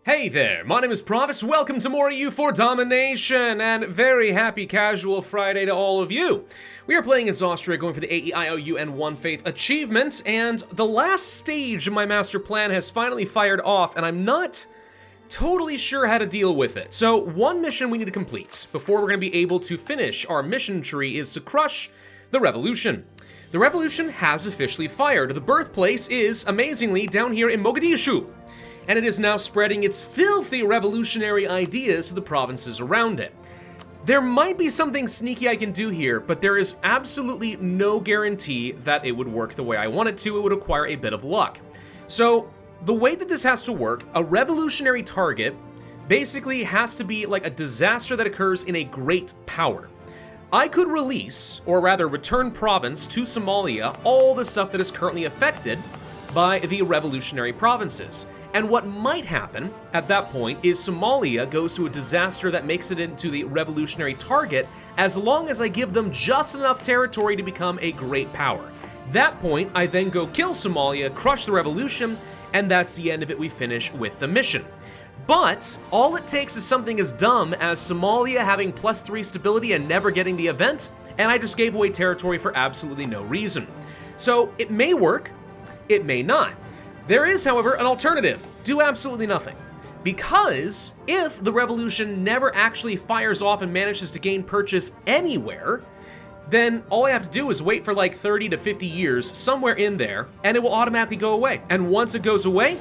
Hey there, my name is Pravus, welcome to more EU for Domination, and very happy casual Friday to all of you. We are playing as Austria, going for the AEIOU and One Faith achievement, and the last stage of my master plan has finally fired off, and I'm not totally sure how to deal with it. So, one mission we need to complete before we're going to be able to finish our mission tree is to crush the revolution. The revolution has officially fired. The birthplace is, amazingly, down here in Mogadishu, and it is now spreading its filthy revolutionary ideas to the provinces around it. There might be something sneaky I can do here, but there is absolutely no guarantee that it would work the way I want it to. It would require a bit of luck. So, the way that this has to work, a revolutionary target basically has to be like a disaster that occurs in a great power. I could release, or rather return province to Somalia, all the stuff that is currently affected by the revolutionary provinces. And what might happen at that point is Somalia goes to a disaster that makes it into the revolutionary target as long as I give them just enough territory to become a great power. That point, I then go kill Somalia, crush the revolution, and that's the end of it. We finish with the mission. But all it takes is something as dumb as Somalia having +3 stability and never getting the event, and I just gave away territory for absolutely no reason. So it may work, it may not. There is, however, an alternative. Do absolutely nothing. Because if the revolution never actually fires off and manages to gain purchase anywhere, then all I have to do is wait for like 30 to 50 years, somewhere in there, and it will automatically go away. And once it goes away,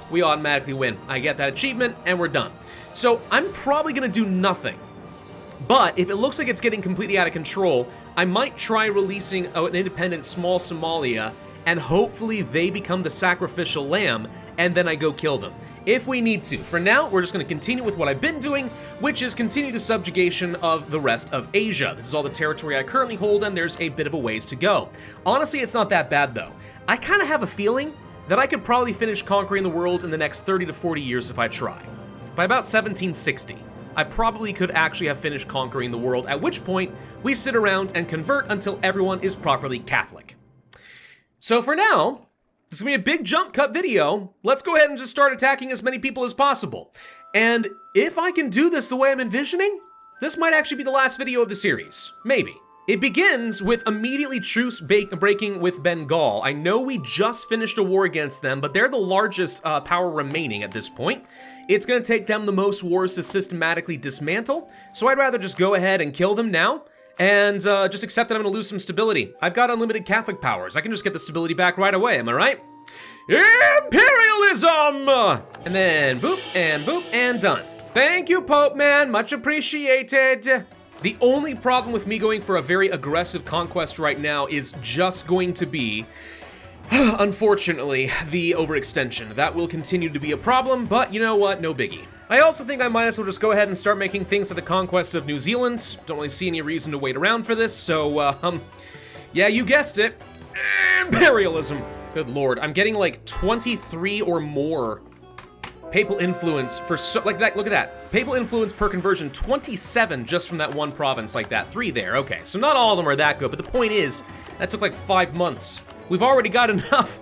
we automatically win. I get that achievement, and we're done. So I'm probably going to do nothing. But if it looks like it's getting completely out of control, I might try releasing an independent small Somalia, and hopefully they become the sacrificial lamb, and then I go kill them, if we need to. For now, we're just going to continue with what I've been doing, which is continue the subjugation of the rest of Asia. This is all the territory I currently hold, and there's a bit of a ways to go. Honestly, it's not that bad, though. I kind of have a feeling that I could probably finish conquering the world in the next 30 to 40 years if I try. By about 1760, I probably could actually have finished conquering the world, at which point we sit around and convert until everyone is properly Catholic. So for now, this is going to be a big jump cut video. Let's go ahead and just start attacking as many people as possible. And if I can do this the way I'm envisioning, this might actually be the last video of the series. Maybe. It begins with immediately truce breaking with Bengal. I know we just finished a war against them, but they're the largest power remaining at this point. It's going to take them the most wars to systematically dismantle, so I'd rather just go ahead and kill them now, and just accept that I'm going to lose some stability. I've got unlimited Catholic powers. I can just get the stability back right away, am I right? Imperialism! And then boop, and done. Thank you, Pope Man, much appreciated. The only problem with me going for a very aggressive conquest right now is just going to be, unfortunately, the overextension. That will continue to be a problem, but you know what, no biggie. I also think I might as well just go ahead and start making things for the conquest of New Zealand. Don't really see any reason to wait around for this, so, yeah, you guessed it. Imperialism. Good lord, I'm getting like 23 or more papal influence for like that. Look at that. Papal influence per conversion, 27 just from that one province like that. 3 there, okay. So not all of them are that good, but the point is, that took like 5 months. We've already got enough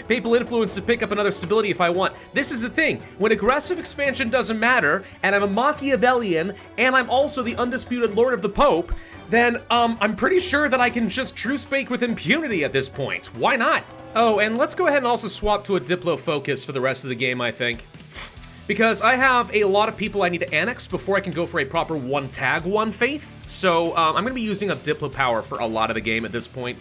papal influence to pick up another stability if I want. This is the thing. When aggressive expansion doesn't matter, and I'm a Machiavellian, and I'm also the undisputed Lord of the Pope, then I'm pretty sure that I can just truce break with impunity at this point. Why not? Oh, and let's go ahead and also swap to a Diplo focus for the rest of the game, I think. Because I have a lot of people I need to annex before I can go for a proper one tag, one faith. So I'm going to be using up Diplo power for a lot of the game at this point.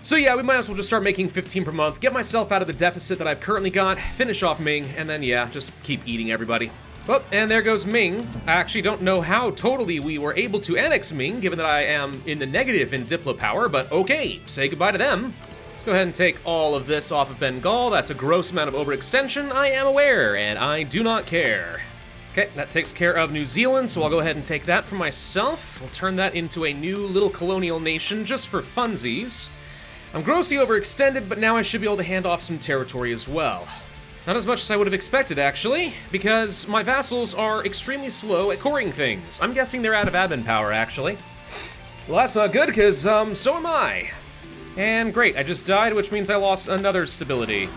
So yeah, we might as well just start making 15 per month, get myself out of the deficit that I've currently got, finish off Ming, and then yeah, just keep eating everybody. Oh, and there goes Ming. I actually don't know how totally we were able to annex Ming, given that I am in the negative in Diplo power, but okay, say goodbye to them. Let's go ahead and take all of this off of Bengal. That's a gross amount of overextension, I am aware, and I do not care. Okay, that takes care of New Zealand, so I'll go ahead and take that for myself. We'll turn that into a new little colonial nation just for funsies. I'm grossly overextended, but now I should be able to hand off some territory as well. Not as much as I would have expected, actually, because my vassals are extremely slow at coring things. I'm guessing they're out of admin power, actually. Well, that's not good, because, so am I. And great, I just died, which means I lost another stability.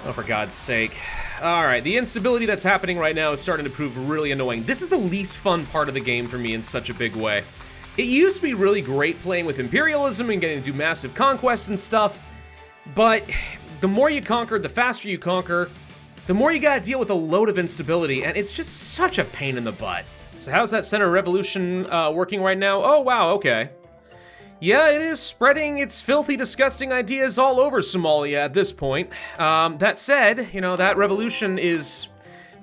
Oh, for God's sake. Alright, the instability that's happening right now is starting to prove really annoying. This is the least fun part of the game for me in such a big way. It used to be really great playing with imperialism and getting to do massive conquests and stuff, but the more you conquer, the faster you conquer, the more you gotta deal with a load of instability, and it's just such a pain in the butt. So how's that Center Revolution working right now? Oh, wow, okay. Yeah, it is spreading its filthy, disgusting ideas all over Somalia at this point. That said, you know, that revolution is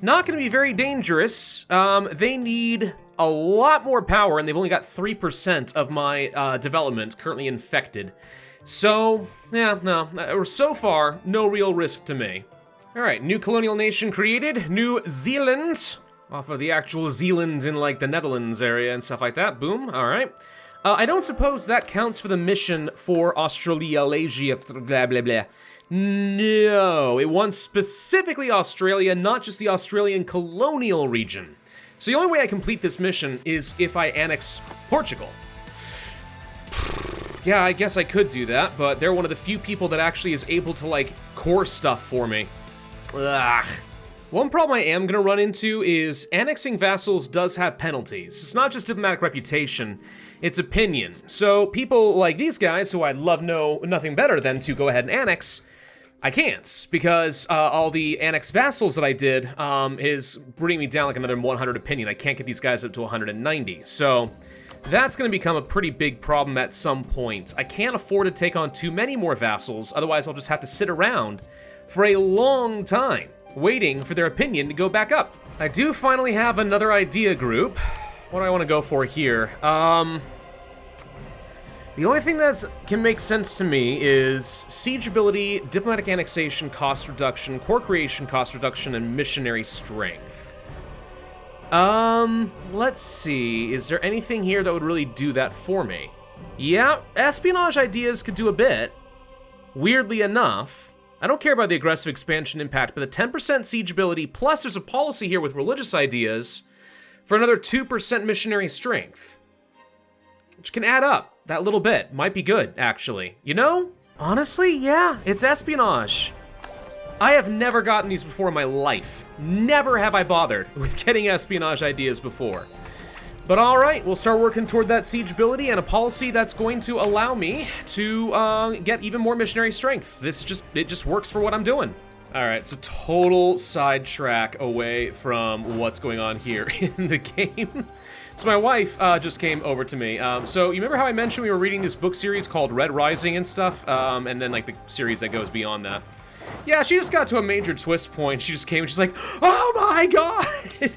not going to be very dangerous. They need a lot more power, and they've only got 3% of my development currently infected. So, yeah, no, so far, no real risk to me. All right, new colonial nation created, New Zealand, off of the actual Zealand in, like, the Netherlands area and stuff like that. Boom, all right. I don't suppose that counts for the mission for Australasia, blah, blah, blah. No, it wants specifically Australia, not just the Australian colonial region. So the only way I complete this mission is if I annex Portugal. Yeah, I guess I could do that, but they're one of the few people that actually is able to, like, core stuff for me. Ugh. One problem I am gonna run into is annexing vassals does have penalties. It's not just diplomatic reputation, it's opinion. So people like these guys, who I'd love nothing better than to go ahead and annex, I can't, because all the annex vassals that I did is bringing me down like another 100 opinion. I can't get these guys up to 190, so that's gonna become a pretty big problem at some point. I can't afford to take on too many more vassals, otherwise I'll just have to sit around for a long time, waiting for their opinion to go back up. I do finally have another idea group. What do I want to go for here? The only thing that can make sense to me is siege ability, diplomatic annexation, cost reduction, core creation, cost reduction, and missionary strength. Let's see. Is there anything here that would really do that for me? Yeah, espionage ideas could do a bit. Weirdly enough. I don't care about the aggressive expansion impact, but the 10% siege ability, plus there's a policy here with religious ideas for another 2% missionary strength. Which can add up. That little bit might be good, actually. You know? Honestly, yeah, it's espionage. I have never gotten these before in my life. Never have I bothered with getting espionage ideas before. But alright, we'll start working toward that siege ability and a policy that's going to allow me to get even more missionary strength. It just works for what I'm doing. Alright, so total sidetrack away from what's going on here in the game. So my wife just came over to me. So you remember how I mentioned we were reading this book series called Red Rising and stuff? And then like the series that goes beyond that. Yeah, she just got to a major twist point. She just came and she's like, oh my god!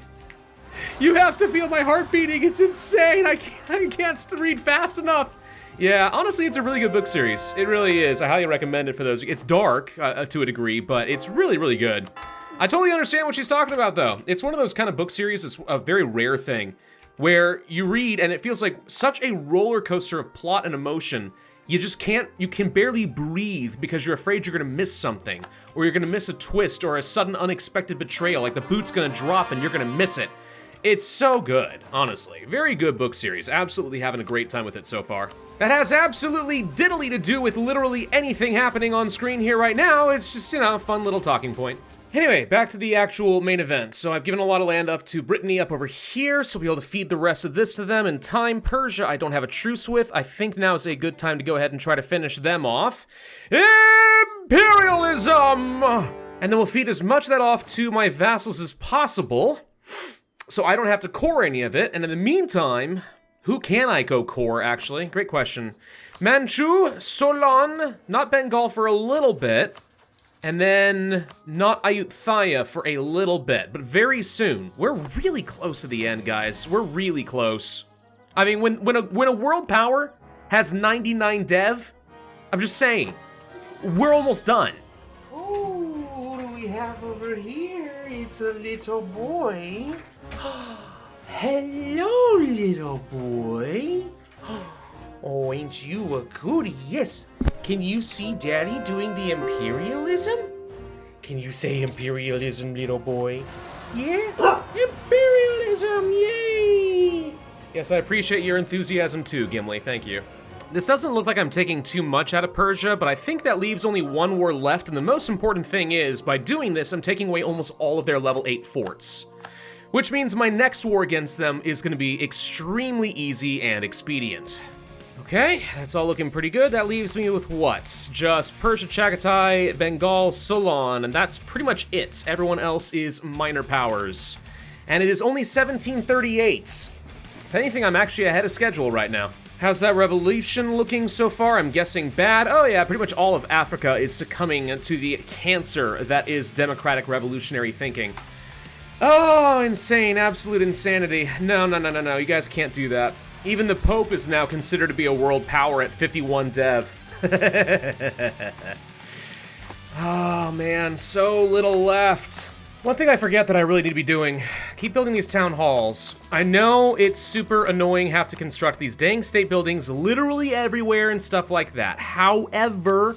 You have to feel my heart beating. It's insane. I can't read fast enough. Yeah, honestly, it's a really good book series. It really is. I highly recommend it for those. It's dark to a degree, but it's really, really good. I totally understand what she's talking about, though. It's one of those kind of book series. It's a very rare thing where you read and it feels like such a roller coaster of plot and emotion. You can barely breathe because you're afraid you're going to miss something, or you're going to miss a twist or a sudden unexpected betrayal, like the boot's going to drop and you're going to miss it. It's so good, honestly. Very good book series. Absolutely having a great time with it so far. That has absolutely diddly to do with literally anything happening on screen here right now. It's just, you know, a fun little talking point. Anyway, back to the actual main event. So I've given a lot of land up to Brittany up over here, so we'll be able to feed the rest of this to them in time. Persia, I don't have a truce with. I think now is a good time to go ahead and try to finish them off. Imperialism! And then we'll feed as much of that off to my vassals as possible, so I don't have to core any of it. And in the meantime, who can I go core, actually? Great question. Manchu, Solon, not Bengal for a little bit, and then not Ayutthaya for a little bit, but very soon. We're really close to the end, guys. We're really close. I mean, when a world power has 99 dev, I'm just saying, we're almost done. Oh, who do we have over here? It's a little boy. Hello, little boy. Oh, ain't you a goodie? Yes. Can you see Daddy doing the imperialism? Can you say imperialism, little boy? Yeah? Imperialism, yay! Yes, I appreciate your enthusiasm too, Gimli. Thank you. This doesn't look like I'm taking too much out of Persia, but I think that leaves only one war left, and the most important thing is, by doing this, I'm taking away almost all of their level 8 forts. Which means my next war against them is going to be extremely easy and expedient. Okay, that's all looking pretty good. That leaves me with what? Just Persia, Chagatai, Bengal, Solon, and that's pretty much it. Everyone else is minor powers. And it is only 1738. If anything, I'm actually ahead of schedule right now. How's that revolution looking so far? I'm guessing bad. Oh yeah, pretty much all of Africa is succumbing to the cancer that is democratic revolutionary thinking. Oh, insane, absolute insanity. No, you guys can't do that. Even the Pope is now considered to be a world power at 51 dev. Oh man, so little left. One thing I forget that I really need to be doing, keep building these town halls. I know it's super annoying have to construct these dang state buildings literally everywhere and stuff like that. However,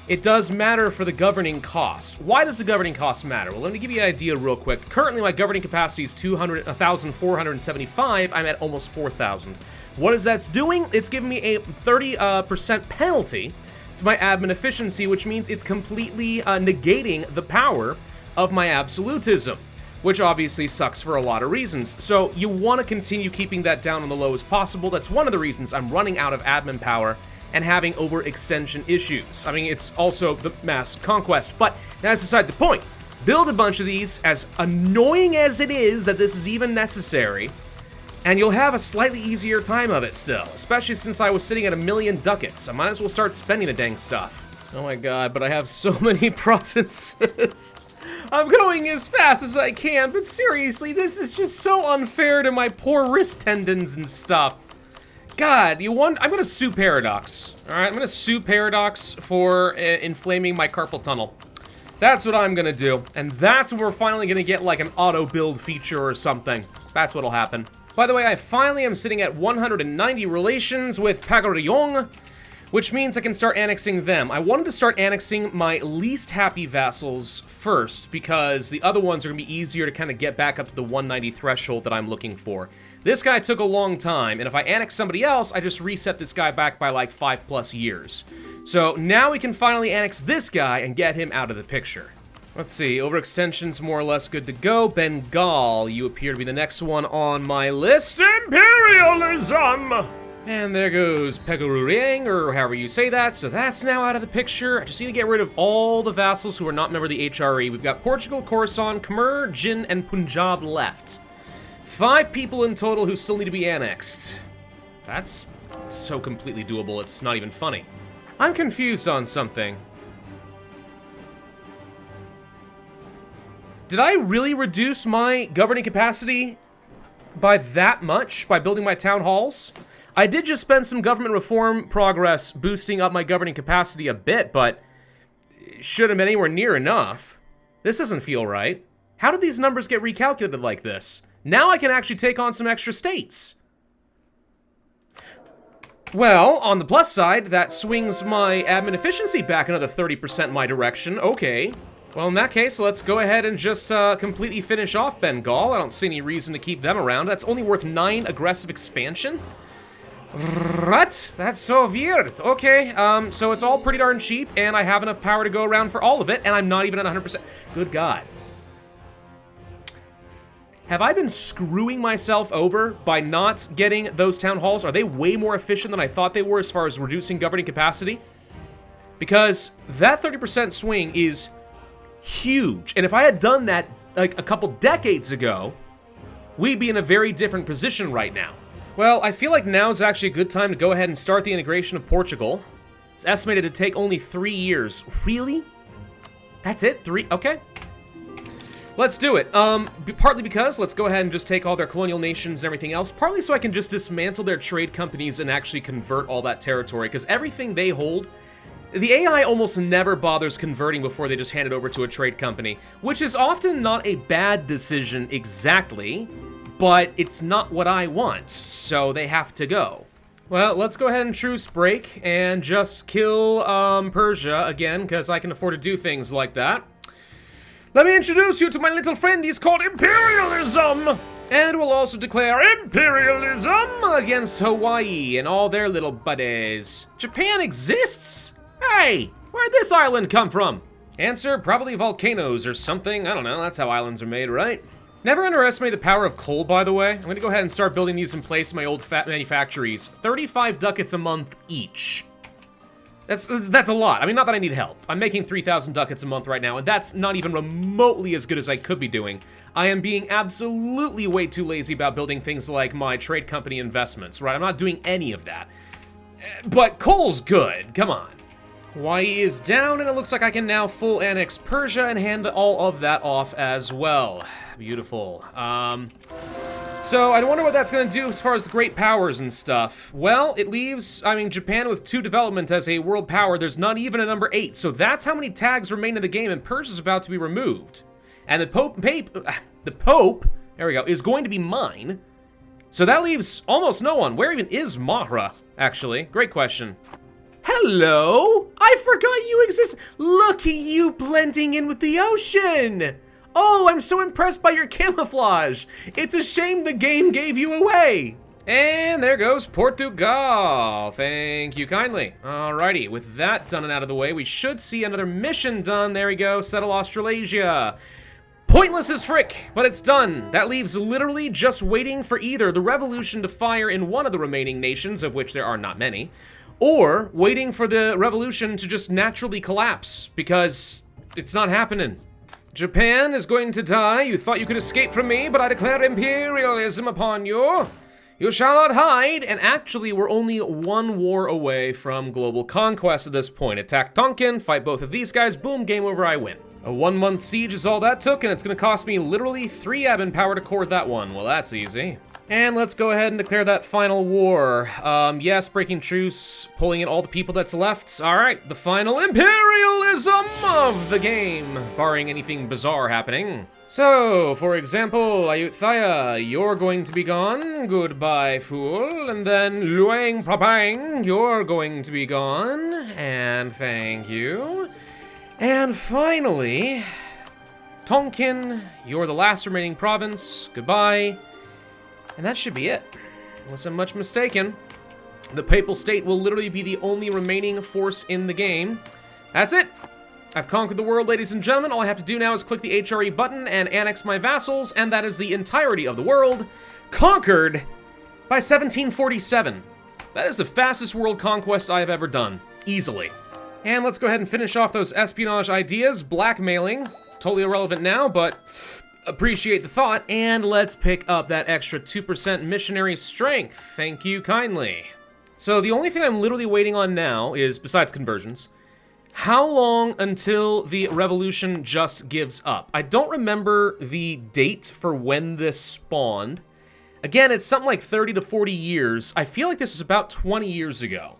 it does matter for the governing cost. Why does the governing cost matter? Well, let me give you an idea real quick. Currently, my governing capacity is 1,475. I'm at almost 4,000. What is that doing? It's giving me a 30% penalty to my admin efficiency, which means it's completely negating the power of my absolutism, which obviously sucks for a lot of reasons. So you want to continue keeping that down on the low as possible. That's one of the reasons I'm running out of admin power and having overextension issues. I mean, it's also the mass conquest, but that's beside the point. Build a bunch of these, as annoying as it is that this is even necessary, and you'll have a slightly easier time of it still, especially since I was sitting at 1,000,000 ducats. I might as well start spending the dang stuff. Oh my god, but I have so many provinces. I'm going as fast as I can, but seriously, this is just so unfair to my poor wrist tendons and stuff. God, I'm gonna sue Paradox. Alright, I'm gonna sue Paradox for inflaming my carpal tunnel. That's what I'm gonna do. And that's when we're finally gonna get like an auto-build feature or something. That's what'll happen. By the way, I finally am sitting at 190 relations with Pagoriyong, which means I can start annexing them. I wanted to start annexing my least happy vassals first, because the other ones are going to be easier to kind of get back up to the 190 threshold that I'm looking for. This guy took a long time, and if I annex somebody else, I just reset this guy back by like 5+ years. So now we can finally annex this guy and get him out of the picture. Let's see, overextension's more or less good to go. Bengal, you appear to be the next one on my list. Imperialism! And there goes Pegururiang, or however you say that, so that's now out of the picture. I just need to get rid of all the vassals who are not members of the HRE. We've got Portugal, Khorasan, Khmer, Jin, and Punjab left. 5 people in total who still need to be annexed. That's so completely doable, it's not even funny. I'm confused on something. Did I really reduce my governing capacity by that much by building my town halls? I did just spend some government reform progress boosting up my governing capacity a bit, but it shouldn't have been anywhere near enough. This doesn't feel right. How did these numbers get recalculated like this? Now I can actually take on some extra states. Well, on the plus side, that swings my admin efficiency back another 30% in my direction. Okay. Well, in that case, let's go ahead and just completely finish off Bengal. I don't see any reason to keep them around. That's only worth 9 aggressive expansion. What? That's so weird. Okay, so it's all pretty darn cheap, and I have enough power to go around for all of it, and I'm not even at 100%. Good God. Have I been screwing myself over by not getting those town halls? Are they way more efficient than I thought they were as far as reducing governing capacity? Because that 30% swing is huge, and if I had done that like a couple decades ago, we'd be in a very different position right now. Well, I feel like now is actually a good time to go ahead and start the integration of Portugal. It's estimated to take only 3 years. Really? That's it? 3? Okay. Let's do it. Partly because, let's go ahead and just take all their colonial nations and everything else. Partly so I can just dismantle their trade companies and actually convert all that territory. Because everything they hold, the AI almost never bothers converting before they just hand it over to a trade company. Which is often not a bad decision exactly, but it's not what I want, so they have to go. Well, let's go ahead and truce break and just kill Persia again, because I can afford to do things like that. Let me introduce you to my little friend. He's called Imperialism. And we'll also declare imperialism against Hawaii and all their little buddies. Japan exists? Hey, where'd this island come from? Answer, probably volcanoes or something. I don't know, that's how islands are made, right? Never underestimate the power of coal, by the way. I'm gonna go ahead and start building these in place in my old manufactories. 35 ducats a month each. That's a lot. I mean, not that I need help. I'm making 3,000 ducats a month right now, and that's not even remotely as good as I could be doing. I am being absolutely way too lazy about building things like my trade company investments, right? I'm not doing any of that. But coal's good, come on. Hawaii is down, and it looks like I can now full annex Persia and hand all of that off as well. Beautiful. So I wonder what that's going to do as far as the great powers and stuff. Well, it leaves, I mean, Japan with 2 development as a world power. There's not even a number 8. So that's how many tags remain in the game, and Persia's about to be removed. And the Pope, there we go, is going to be mine. So that leaves almost no one. Where even is Mahra, actually? Great question. Hello? I forgot you exist. Look at you blending in with the ocean. Oh, I'm so impressed by your camouflage. It's a shame the game gave you away. And there goes Portugal. Thank you kindly. Alrighty, with that done and out of the way, we should see another mission done. There we go, settle Australasia. Pointless as frick, but it's done. That leaves literally just waiting for either the revolution to fire in one of the remaining nations, of which there are not many, or waiting for the revolution to just naturally collapse, because it's not happening. Japan is going to die. You thought you could escape from me, but I declare imperialism upon you. You shall not hide. And actually, we're only 1 war away from global conquest at this point. Attack Tonkin, fight both of these guys, boom, game over, I win. A 1-month siege is all that took, and it's going to cost me literally 3 admin power to core that one. Well, that's easy. And let's go ahead and declare that final war. Yes, breaking truce, pulling in all the people that's left. All right, the final imperialism of the game, barring anything bizarre happening. So, for example, Ayutthaya, you're going to be gone. Goodbye, fool. And then Luang Prabang, you're going to be gone. And thank you. And finally, Tonkin, you're the last remaining province. Goodbye. And that should be it. Unless I'm much mistaken. The Papal State will literally be the only remaining force in the game. That's it. I've conquered the world, ladies and gentlemen. All I have to do now is click the HRE button and annex my vassals, and that is the entirety of the world conquered by 1747. That is the fastest world conquest I have ever done. Easily. And let's go ahead and finish off those espionage ideas. Blackmailing. Totally irrelevant now, but appreciate the thought, and let's pick up that extra 2% missionary strength. Thank you kindly. So the only thing I'm literally waiting on now is, besides conversions, how long until the revolution just gives up? I don't remember the date for when this spawned. Again, it's something like 30 to 40 years. I feel like this was about 20 years ago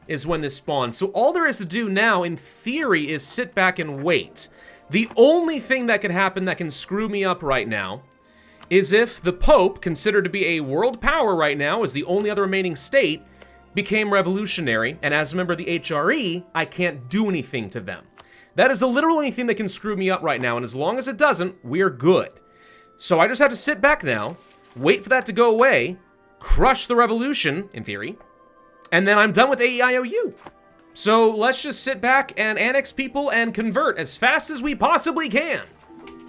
is when this spawned. So all there is to do now, in theory, is sit back and wait. The only thing that can happen that can screw me up right now is if the Pope, considered to be a world power right now, as the only other remaining state, became revolutionary, and as a member of the HRE, I can't do anything to them. That is the literal only thing that can screw me up right now, and as long as it doesn't, we're good. So I just have to sit back now, wait for that to go away, crush the revolution, in theory, and then I'm done with AEIOU. So let's just sit back and annex people and convert as fast as we possibly can.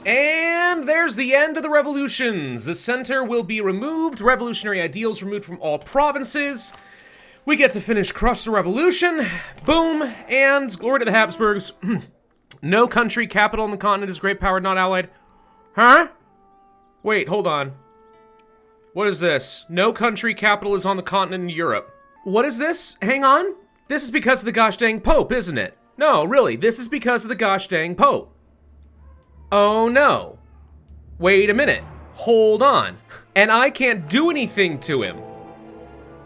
And there's the end of the revolutions. The center will be removed, revolutionary ideals removed from all provinces. We get to finish crush the revolution, boom, and glory to the Habsburgs. No country, capital on the continent is great power, not allied. Huh? Wait, hold on. What is this? No country, capital is on the continent in Europe. What is this? Hang on. This is because of the gosh dang Pope, isn't it? No, really, this is because of the gosh dang Pope. Oh no. Wait a minute. Hold on. And I can't do anything to him.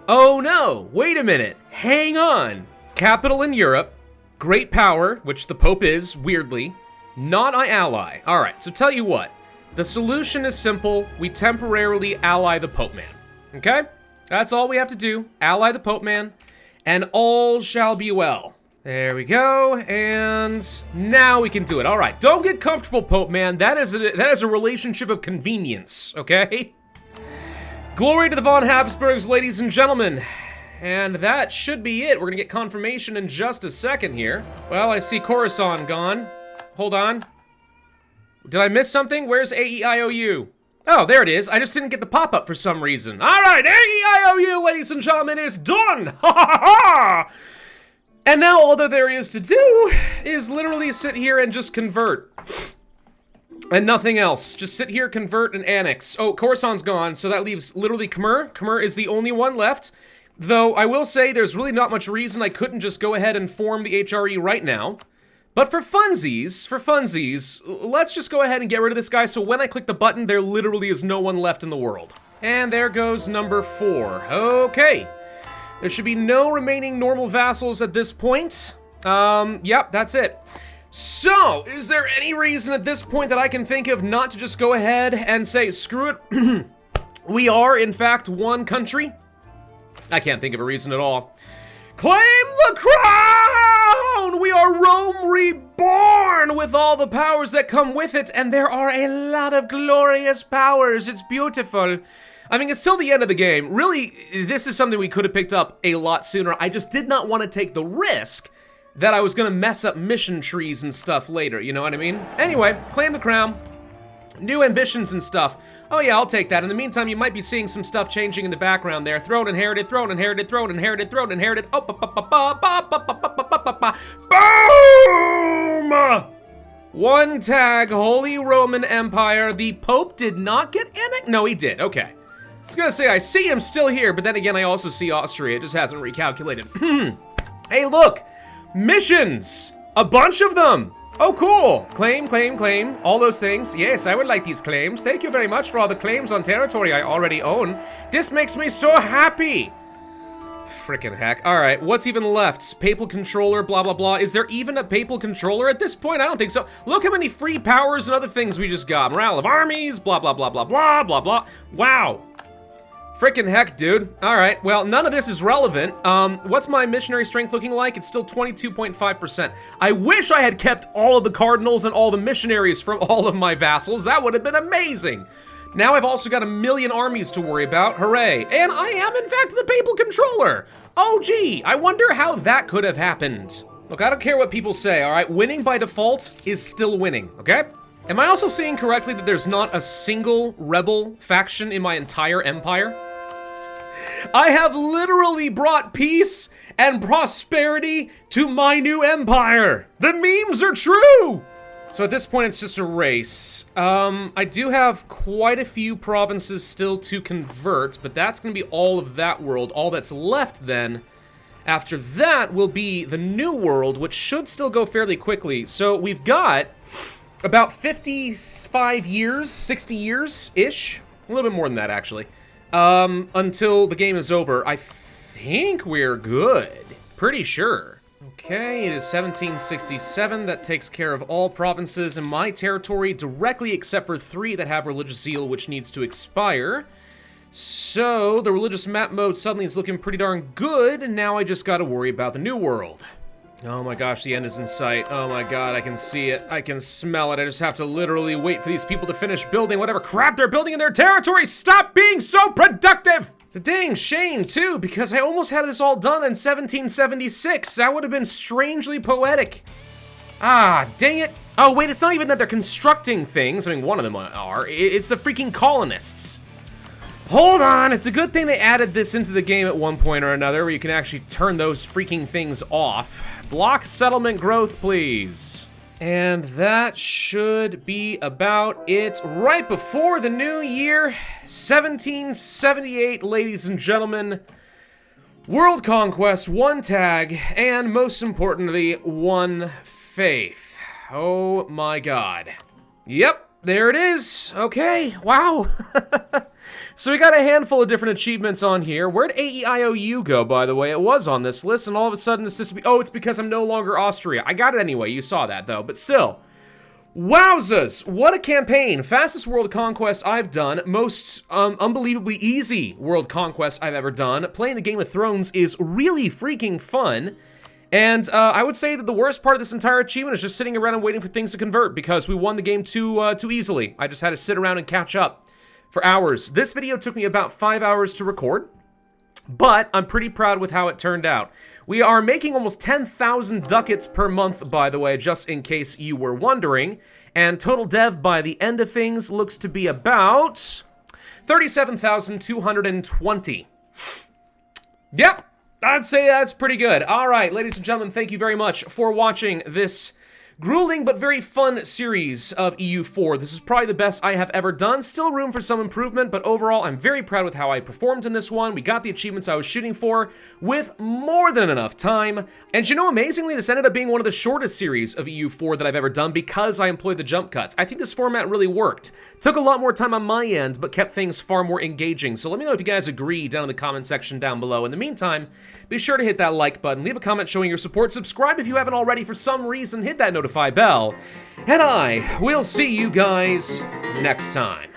Oh no, wait a minute. Hang on. Capital in Europe, great power, which the Pope is, weirdly, not my ally. Alright, so tell you what. The solution is simple. We temporarily ally the Pope Man. Okay? That's all we have to do. Ally the Pope Man. And all shall be well. There we go, and now we can do it. All right, don't get comfortable, Pope Man. That is a relationship of convenience, okay? Glory to the von Habsburgs, ladies and gentlemen. And that should be it. We're gonna get confirmation in just a second here. Well, I see Coruscant gone. Hold on. Did I miss something? Where's AEIOU? Oh, there it is. I just didn't get the pop-up for some reason. All right, AEIOU, ladies and gentlemen, is done. Ha ha ha! And now all that there is to do is literally sit here and just convert. And nothing else. Just sit here, convert, and annex. Oh, Coruscant's gone, so that leaves literally Khmer. Khmer is the only one left. Though, I will say, there's really not much reason I couldn't just go ahead and form the HRE right now. But for funsies, let's just go ahead and get rid of this guy, so when I click the button, there literally is no one left in the world. And there goes number 4. Okay. There should be no remaining normal vassals at this point. Yep, that's it. So, is there any reason at this point that I can think of not to just go ahead and say, screw it, we are, in fact, one country? I can't think of a reason at all. Claim the crown! We are Rome reborn with all the powers that come with it, and there are a lot of glorious powers. It's beautiful. I mean, it's till the end of the game. Really, this is something we could have picked up a lot sooner. I just did not want to take the risk that I was going to mess up mission trees and stuff later, you know what I mean? Anyway, claim the crown. New ambitions and stuff. Oh yeah, I'll take that. In the meantime, you might be seeing some stuff changing in the background there. Throne inherited, throne inherited, throne inherited, throne inherited. Oh, boom! One tag, Holy Roman Empire. The Pope did not get annexed? No, he did. Okay. I was gonna say, I see him still here, but then again, I also see Austria. It just hasn't recalculated. Hey, look! Missions! A bunch of them! Oh, cool! Claim, claim, claim. All those things. Yes, I would like these claims. Thank you very much for all the claims on territory I already own. This makes me so happy! Frickin' heck. Alright, what's even left? Papal controller, blah, blah, blah. Is there even a papal controller at this point? I don't think so. Look how many free powers and other things we just got. Morale of armies, blah, blah, blah, blah, blah, blah, blah. Wow. Frickin' heck, dude. Alright, well, none of this is relevant. What's my missionary strength looking like? It's still 22.5%. I wish I had kept all of the cardinals and all the missionaries from all of my vassals. That would have been amazing. Now I've also got 1 million armies to worry about. Hooray. And I am, in fact, the papal controller. Oh, gee. I wonder how that could have happened. Look, I don't care what people say, alright? Winning by default is still winning, okay? Am I also seeing correctly that there's not a single rebel faction in my entire empire? I have literally brought peace and prosperity to my new empire. The memes are true. So at this point, it's just a race. I do have quite a few provinces still to convert, but that's going to be all of that world. All that's left then, after that, will be the new world, which should still go fairly quickly. So we've got about 55 years, 60 years-ish. A little bit more than that, actually. Until the game is over. I think we're good. Pretty sure. Okay, it is 1767. That takes care of all provinces in my territory directly except for 3 that have religious zeal, which needs to expire. So, the religious map mode suddenly is looking pretty darn good, and now I just gotta worry about the new world. Oh my gosh, the end is in sight. Oh my god, I can see it. I can smell it. I just have to literally wait for these people to finish building whatever crap they're building in their territory. Stop being so productive! It's a dang shame, too, because I almost had this all done in 1776. That would have been strangely poetic. Ah, dang it. Oh, wait, it's not even that they're constructing things. I mean, one of them are. It's the freaking colonists. Hold on, it's a good thing they added this into the game at one point or another, where you can actually turn those freaking things off. Block settlement growth, please. And that should be about it. Right before the new year, 1778, ladies and gentlemen. World conquest, 1 tag, and most importantly, 1 faith. Oh my god. Yep, there it is. Okay, wow. So we got a handful of different achievements on here. Where'd AEIOU go, by the way? It was on this list, and all of a sudden this is... Oh, it's because I'm no longer Austria. I got it anyway. You saw that, though. But still. Wowzers! What a campaign. Fastest world conquest I've done. Most unbelievably easy world conquest I've ever done. Playing the Game of Thrones is really freaking fun. And I would say that the worst part of this entire achievement is just sitting around and waiting for things to convert, because we won the game too easily. I just had to sit around and catch up. for hours. This video took me about 5 hours to record, but I'm pretty proud with how it turned out. We are making almost 10,000 ducats per month, by the way, just in case you were wondering. And total dev by the end of things looks to be about 37,220. Yep, I'd say that's pretty good. All right, ladies and gentlemen, thank you very much for watching this grueling but very fun series of EU4. This is probably the best I have ever done. Still room for some improvement, but overall, I'm very proud with how I performed in this one. We got the achievements I was shooting for with more than enough time. And you know, amazingly, this ended up being one of the shortest series of EU4 that I've ever done because I employed the jump cuts. I think this format really worked. Took a lot more time on my end, but kept things far more engaging. So let me know if you guys agree down in the comment section down below. In the meantime, be sure to hit that like button, leave a comment showing your support, subscribe if you haven't already for some reason, hit that notify bell, and I will see you guys next time.